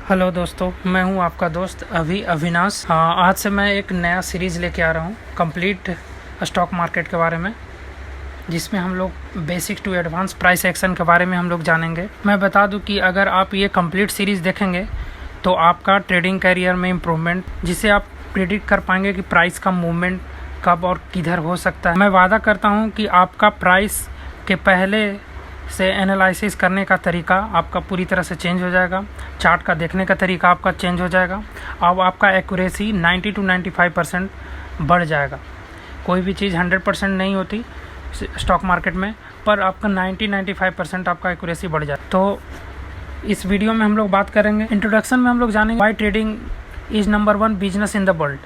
Hello दोस्तों, मैं हूं आपका दोस्त अविनाश। आज से मैं एक नया सीरीज़ लेके आ रहा हूं कंप्लीट स्टॉक मार्केट के बारे में, जिसमें हम लोग basic to advance price action के बारे में हम लोग जानेंगे। मैं बता दूं कि अगर आप ये कंप्लीट सीरीज़ देखेंगे तो आपका ट्रेडिंग करियर में इम्प्रूवमेंट, जिससे आप प्रिडिक्ट कर पाएंगे कि प्राइस का मूवमेंट कब और किधर हो सकता है। मैं वादा करता हूँ कि आपका प्राइस के पहले से एनालिसिस करने का तरीका आपका पूरी तरह से चेंज हो जाएगा, चार्ट का देखने का तरीका आपका चेंज हो जाएगा। अब आपका एक्यूरेसी 90 to 95% बढ़ जाएगा। कोई भी चीज़ 100% नहीं होती स्टॉक मार्केट में, पर आपका 90-95% आपका एक्यूरेसी बढ़ जाए। तो इस वीडियो में हम लोग बात करेंगे, इंट्रोडक्शन में हम लोग जानेंगे why trading is number 1 business in the world.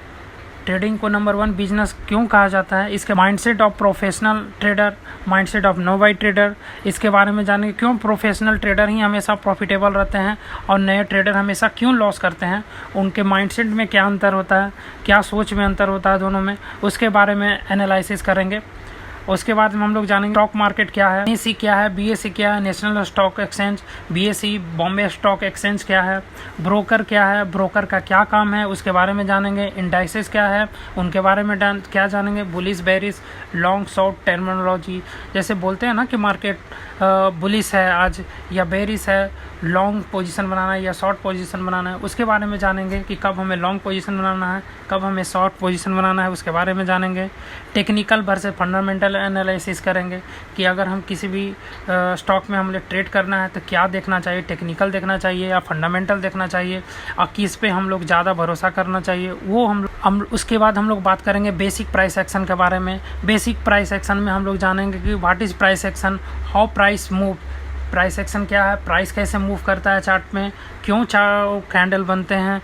Trading को नंबर 1 बिजनेस क्यों कहा जाता है, इसके mindset of professional trader, mindset of no buy trader, इसके बारे में जानेंगे। क्यों प्रोफेशनल ट्रेडर ही हमेशा प्रॉफिटेबल रहते हैं और नए ट्रेडर हमेशा क्यों लॉस करते हैं, उनके माइंडसेट में क्या अंतर होता है, क्या सोच में अंतर होता है दोनों में, उसके बारे में एनालिसिस करेंगे। उसके बाद में हम लोग जानेंगे स्टॉक मार्केट क्या है, NSE क्या है, BSE क्या है, national stock exchange, BSE Bombay stock exchange क्या है, ब्रोकर क्या है, ब्रोकर का क्या काम है, उसके बारे में जानेंगे। इंडाइसेस क्या है, उनके बारे में क्या जानेंगे। Bullish bearish long short terminology, जैसे बोलते हैं ना कि मार्केट बुलिश है आज या बेरिश है, लॉन्ग पोजीशन बनाना है या शॉर्ट पोजीशन बनाना है, उसके बारे में जानेंगे कि कब हमें लॉन्ग पोजीशन बनाना है, कब हमें शॉर्ट पोजीशन बनाना है, उसके बारे में जानेंगे। टेक्निकल वर्सेस फंडामेंटल एनालिसिस करेंगे कि अगर हम किसी भी स्टॉक में हमें ट्रेड करना है तो क्या देखना चाहिए, टेक्निकल देखना चाहिए या फंडामेंटल देखना चाहिए, और किस पे हम लोग ज़्यादा भरोसा करना चाहिए, वो हम उसके बाद हम लोग बात करेंगे बेसिक प्राइस एक्शन के बारे में। बेसिक प्राइस एक्शन में हम लोग जानेंगे कि what is price action, how price move, price action क्या है, प्राइस कैसे मूव करता है चार्ट में, क्यों कैंडल बनते हैं,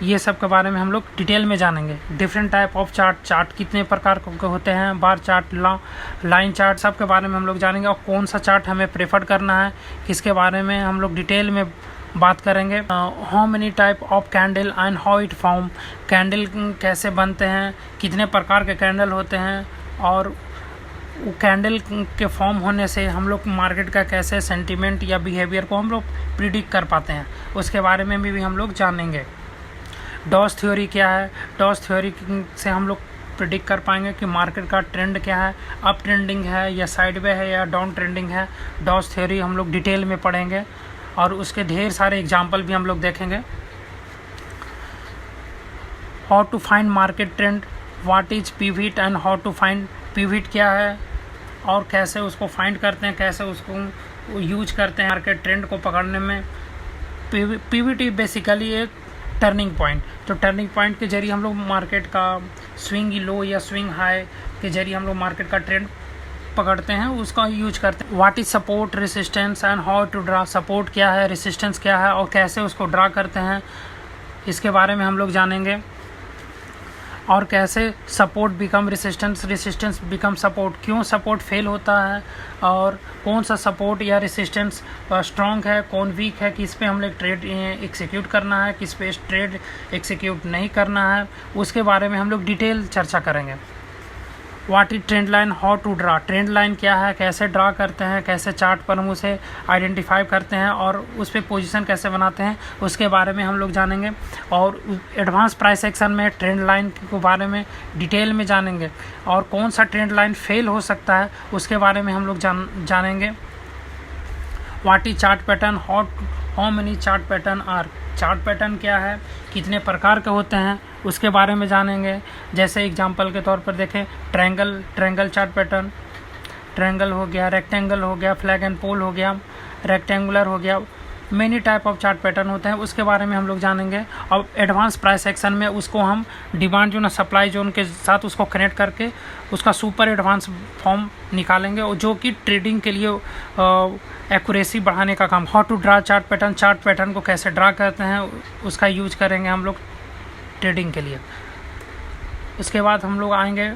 ये सब के बारे में हम लोग डिटेल में जानेंगे। डिफरेंट टाइप ऑफ चार्ट कितने प्रकार के होते हैं, बार चार्ट, लाइन चार्ट, सब के बारे में हम लोग जानेंगे। और कौन सा चार्ट हमें प्रेफर करना है, इसके बारे में हम लोग डिटेल में बात करेंगे। How many type of candle and how it form, candle कैसे बनते हैं, कितने प्रकार के कैंडल होते हैं, और वो कैंडल के फॉर्म होने से हम लोग मार्केट का कैसे सेंटीमेंट या बिहेवियर को हम लोग प्रिडिक्ट कर पाते हैं, उसके बारे में भी हम लोग जानेंगे। डॉस थ्योरी क्या है, डॉस थ्योरी से हम लोग प्रिडिक्ट कर पाएंगे कि मार्केट का ट्रेंड क्या है, अप ट्रेंडिंग है या साइडवे है या डाउन ट्रेंडिंग है। डॉस थ्योरी हम लोग डिटेल में पढ़ेंगे और उसके ढेर सारे एग्जाम्पल भी हम लोग देखेंगे। How to find market trend, what is pivot and how to find, pivot क्या है और कैसे उसको फाइंड करते हैं, कैसे उसको यूज करते हैं मार्केट ट्रेंड को पकड़ने में। पिविट बेसिकली एक टर्निंग पॉइंट, तो टर्निंग पॉइंट के जरिए हम लोग मार्केट का स्विंग लो या स्विंग हाई के जरिए हम लोग मार्केट का ट्रेंड पकड़ते हैं, उसका यूज करते हैं। What is support, resistance and how to draw, support क्या है, रेसिस्टेंस क्या है और कैसे उसको ड्रा करते हैं, इसके बारे में हम लोग जानेंगे। और कैसे support become resistance, resistance become support, क्यों सपोर्ट फेल होता है और कौन सा सपोर्ट या रेसिस्टेंस स्ट्रॉन्ग है, कौन वीक है, किस पे हम लोग ट्रेड एक्सिक्यूट करना है, किस पे ट्रेड एक्सिक्यूट नहीं करना है, उसके बारे में हम लोग डिटेल चर्चा करेंगे। What is trend line, how to draw, trend line क्या है, कैसे ड्रा करते हैं, कैसे चार्ट पर हम उसे आइडेंटिफाई करते हैं और उस पर पोजीशन कैसे बनाते हैं, उसके बारे में हम लोग जानेंगे। और एडवांस प्राइस एक्शन में ट्रेंड लाइन के बारे में डिटेल में जानेंगे और कौन सा ट्रेंड लाइन फेल हो सकता है उसके बारे में हम लोग जानेंगे। What is chart pattern, how many chart pattern are, chart pattern क्या है, कितने प्रकार के होते हैं, उसके बारे में जानेंगे। जैसे एग्जांपल के तौर पर देखें, ट्रायंगल चार्ट पैटर्न, ट्रायंगल हो गया, रेक्टेंगल हो गया, फ्लैग एंड पोल हो गया, रेक्टेंगुलर हो गया, many type of chart pattern होते हैं, उसके बारे में हम लोग जानेंगे। और एडवांस प्राइस एक्शन में उसको हम डिमांड जोन, सप्लाई जोन के साथ उसको कनेक्ट करके उसका सुपर एडवांस फॉर्म निकालेंगे, और जो कि ट्रेडिंग के लिए एक्यूरेसी बढ़ाने का काम। How to draw chart pattern, chart pattern को कैसे ड्रा करते हैं उसका यूज करेंगे हम लोग ट्रेडिंग के लिए। उसके बाद हम लोग आएंगे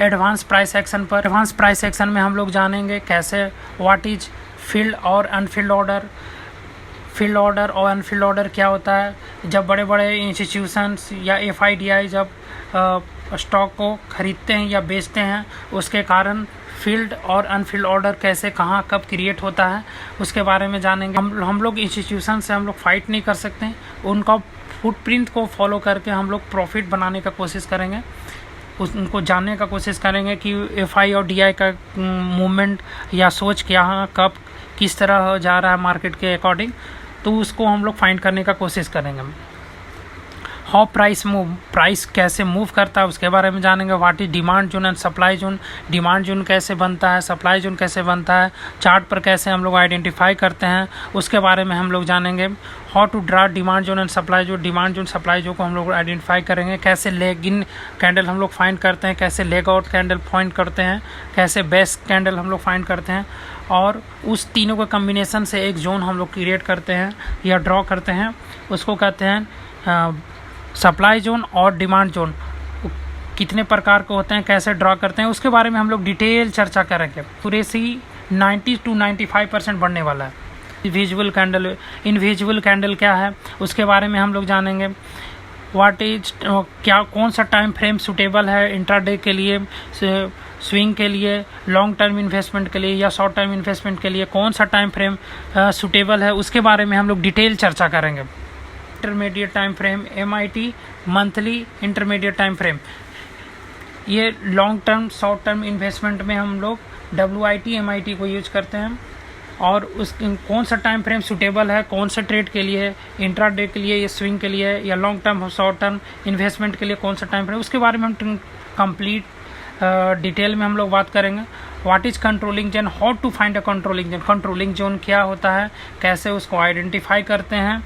एडवांस प्राइस एक्शन पर। एडवांस प्राइस एक्शन में हम लोग जानेंगे कैसे, व्हाट इज फील्ड और अनफील्ड ऑर्डर, फील्ड ऑर्डर और अनफील्ड ऑर्डर क्या होता है। जब बड़े बड़े इंस्टीट्यूशंस या FIDI जब स्टॉक को खरीदते हैं या बेचते हैं, उसके कारण फील्ड और अनफील्ड ऑर्डर कैसे कहाँ कब क्रिएट होता है उसके बारे में जानेंगे। हम लोग इंस्टीट्यूशन से हम लोग फाइट नहीं कर सकते, उनका फुटप्रिंट को फॉलो करके हम लोग प्रॉफिट बनाने का कोशिश करेंगे, उनको जानने का कोशिश करेंगे कि एफआई और डीआई का मूवमेंट या सोच क्या कब किस तरह जा रहा है मार्केट के अकॉर्डिंग, तो उसको हम लोग फाइंड करने का कोशिश करेंगे। हाउ प्राइस कैसे मूव करता है उसके बारे में जानेंगे। What is demand zone and supply zone, demand zone कैसे बनता है, सप्लाई जोन कैसे बनता है, चार्ट पर कैसे हम लोग आइडेंटिफाई करते हैं उसके बारे में हम लोग जानेंगे। How to draw demand zone and supply zone, demand zone supply zone को हम लोग आइडेंटिफाई करेंगे। कैसे लेग इन कैंडल हम लोग फाइंड करते हैं, कैसे लेग आउट कैंडल फाइंड करते हैं, कैसे बेस कैंडल हम लोग फाइंड करते हैं, और उस तीनों का कम्बिनेशन से एक जोन हम लोग क्रिएट करते हैं या ड्रॉ करते हैं, उसको कहते हैं सप्लाई जोन। और डिमांड जोन कितने प्रकार के होते हैं, कैसे ड्रॉ करते हैं, उसके बारे में हम लोग डिटेल चर्चा करेंगे। पूरे से 90 to 95% बढ़ने वाला है। विजुअल कैंडल, इनविजुअल कैंडल क्या है उसके बारे में हम लोग जानेंगे। व्हाट इज क्या कौन सा टाइम फ्रेम सूटेबल है इंट्राडे के लिए, स्विंग के लिए, लॉन्ग टर्म इन्वेस्टमेंट के लिए या शॉर्ट टर्म इन्वेस्टमेंट के लिए कौन सा टाइम फ्रेम सूटेबल है उसके बारे में हम लोग डिटेल चर्चा करेंगे। Intermediate time frame, MIT monthly intermediate time frame, ये long term short term investment में हम लोग WIT MIT को यूज करते हैं। और उस कौन सा टाइम फ्रेम सूटेबल है कौन सा ट्रेड के लिए, इंट्राडे के लिए या स्विंग के लिए या long term short term investment के लिए कौन सा टाइम फ्रेम, उसके बारे में हम कंप्लीट डिटेल में हम लोग बात करेंगे। What is controlling zone, how to find a controlling zone, controlling zone क्या होता है, कैसे उसको आइडेंटिफाई करते हैं।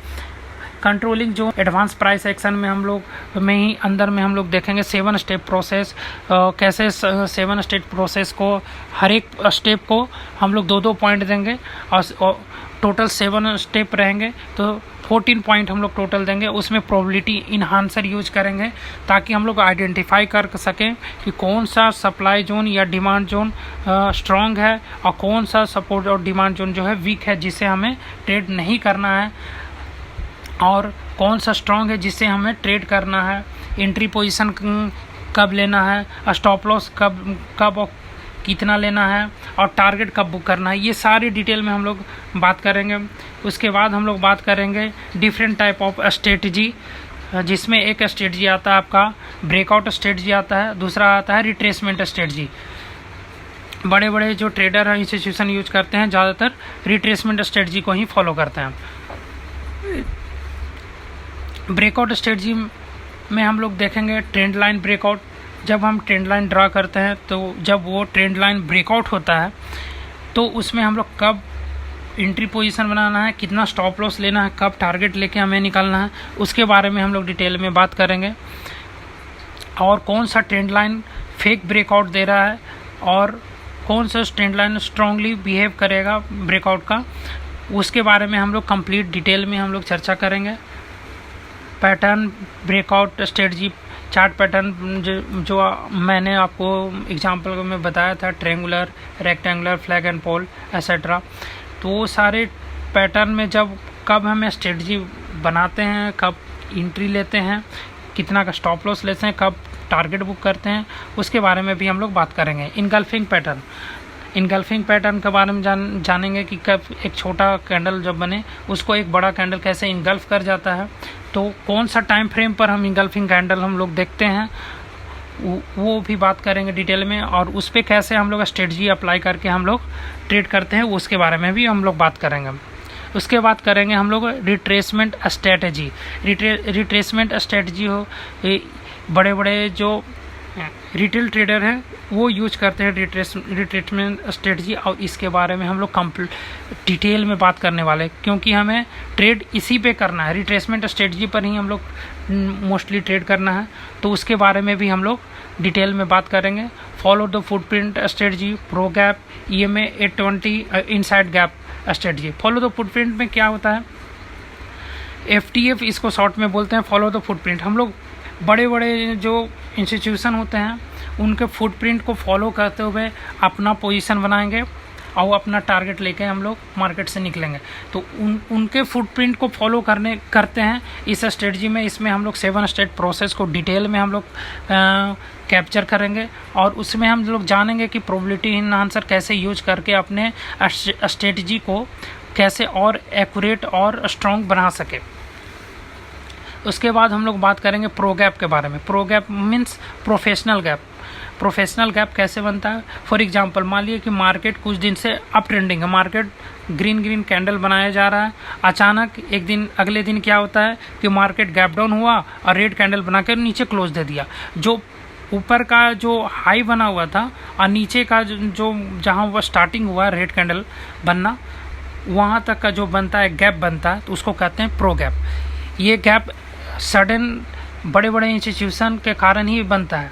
Controlling zone advance price action में हम लोग में ही अंदर में हम लोग देखेंगे 7 स्टेप प्रोसेस, कैसे 7 स्टेप प्रोसेस को हर एक स्टेप को हम लोग 2-2 पॉइंट देंगे और टोटल 7 स्टेप रहेंगे तो 14 पॉइंट हम लोग टोटल देंगे। उसमें प्रोबेबिलिटी इन्हांसर यूज करेंगे ताकि हम लोग आइडेंटिफाई कर सकें कि कौन सा सप्लाई जोन या डिमांड जोन स्ट्रॉन्ग है और कौन सा सपोर्ट और डिमांड जोन जो है वीक है जिसे हमें ट्रेड नहीं करना है, और कौन सा स्ट्रॉन्ग है जिससे हमें ट्रेड करना है, एंट्री पोजीशन कब लेना है, स्टॉप लॉस कब और कितना लेना है, और टारगेट कब बुक करना है, ये सारी डिटेल में हम लोग बात करेंगे। उसके बाद हम लोग बात करेंगे डिफरेंट टाइप ऑफ स्ट्रेटजी, जिसमें एक स्ट्रेटजी आता है आपका ब्रेकआउट स्ट्रेटजी आता है, दूसरा आता है रिट्रेसमेंट स्ट्रेटजी। बड़े बड़े जो ट्रेडर हैं इंस्टीट्यूशन यूज करते हैं ज़्यादातर रिट्रेसमेंट स्ट्रेटजी को ही फॉलो करते हैं। ब्रेकआउट स्ट्रेटजी में हम लोग देखेंगे ट्रेंड लाइन ब्रेकआउट। जब हम ट्रेंड लाइन ड्रा करते हैं तो जब वो ट्रेंड लाइन ब्रेकआउट होता है तो उसमें हम लोग कब एंट्री पोजीशन बनाना है, कितना स्टॉप लॉस लेना है, कब टारगेट लेके हमें निकलना है, उसके बारे में हम लोग डिटेल में बात करेंगे। और कौन सा ट्रेंड लाइन फेक ब्रेकआउट दे रहा है और कौन सा ट्रेंड लाइन स्ट्रांगली बिहेव करेगा ब्रेकआउट का, उसके बारे में हम लोग कंप्लीट डिटेल में हम लोग चर्चा करेंगे। Pattern breakout strategy, chart pattern जो मैंने आपको एग्जांपल में बताया था, triangular, rectangular, flag and pole etcetera, तो वो सारे पैटर्न में जब कब हमें स्ट्रेटजी बनाते हैं, कब एंट्री लेते हैं, कितना का स्टॉप लॉस लेते हैं, कब टारगेट बुक करते हैं, उसके बारे में भी हम लोग बात करेंगे। इनगल्फिंग पैटर्न, इनगल्फिंग पैटर्न के बारे में जानेंगे कि कब एक छोटा कैंडल जब बने उसको एक बड़ा कैंडल कैसे इनगल्फ कर जाता है, तो कौन सा टाइम फ्रेम पर हम इनगल्फिंग कैंडल हम लोग देखते हैं वो भी बात करेंगे डिटेल में, और उस पर कैसे हम लोग स्ट्रेटजी अप्लाई करके हम लोग ट्रेड करते हैं उसके बारे में भी हम लोग बात करेंगे। उसके बाद करेंगे हम लोग रिट्रेसमेंट स्ट्रेटजी। रिट्रेसमेंट स्ट्रेटजी हो बड़े बड़े जो रिटेल ट्रेडर हैं वो यूज करते हैं रिट्रेसमेंट स्ट्रेटजी, और इसके बारे में हम लोग डिटेल में बात करने वाले, क्योंकि हमें ट्रेड इसी पे करना है, रिट्रेसमेंट स्ट्रेटजी पर ही हम लोग मोस्टली ट्रेड करना है, तो उसके बारे में भी हम लोग डिटेल में बात करेंगे। Follow the footprint strategy, pro gap, EMA 820 inside gap strategy. Follow the footprint में क्या होता है, FTF इसको शॉर्ट में बोलते हैं, फॉलो द फुटप्रिंट। हम लोग बड़े बड़े जो इंस्टीट्यूशन होते हैं उनके फुटप्रिंट को फॉलो करते हुए अपना पोजीशन बनाएंगे और वो अपना टारगेट लेके हम लोग मार्केट से निकलेंगे। तो उनके फुटप्रिंट को फॉलो करते हैं इस स्ट्रेटजी में। इसमें हम लोग 7 स्टेप प्रोसेस को डिटेल में हम लोग कैप्चर करेंगे और उसमें हम लोग जानेंगे कि प्रोबेबिलिटी इनहांसर कैसे यूज करके अपने स्ट्रेटजी को कैसे और एक्यूरेट और स्ट्रॉन्ग बना सके। उसके बाद हम लोग बात करेंगे प्रो गैप के बारे में। Pro gap means professional gap. Professional gap कैसे बनता है? फॉर एग्जांपल मान लिया कि मार्केट कुछ दिन से अप ट्रेंडिंग है, मार्केट ग्रीन कैंडल बनाया जा रहा है, अचानक एक दिन अगले दिन क्या होता है कि मार्केट गैप डाउन हुआ और रेड कैंडल बनाकर नीचे क्लोज दे दिया। जो ऊपर का जो हाई बना हुआ था और नीचे का जो जहाँ वह स्टार्टिंग हुआ रेड कैंडल बनना, वहाँ तक का जो बनता है गैप बनता है, तो उसको कहते हैं प्रो गैप। ये गैप सडन बड़े बड़े इंस्टीट्यूशन के कारण ही बनता है,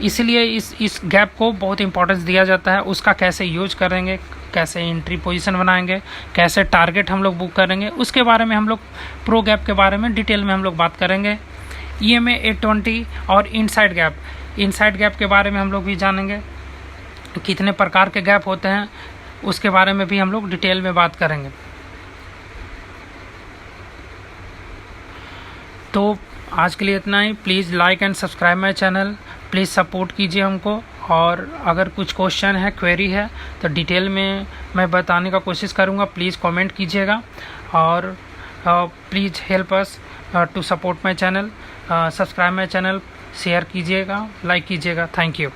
इसलिए इस गैप को बहुत इंपॉर्टेंस दिया जाता है। उसका कैसे यूज करेंगे, कैसे एंट्री पोजीशन बनाएंगे, कैसे टारगेट हम लोग बुक करेंगे, उसके बारे में हम लोग प्रो गैप के बारे में डिटेल में हम लोग बात करेंगे। EMA 820 और इनसाइड गैप के बारे में हम लोग भी जानेंगे, तो कितने प्रकार के गैप होते हैं उसके बारे में भी हम लोग डिटेल में बात करेंगे। तो आज के लिए इतना ही। Please like and subscribe my channel, please support कीजिए हमको। और अगर कुछ क्वेश्चन है, क्वेरी है, तो डिटेल में मैं बताने का कोशिश करूँगा। प्लीज़ कमेंट कीजिएगा और please help us to support my channel. Subscribe my channel, share कीजिएगा, लाइक कीजिएगा। Thank you.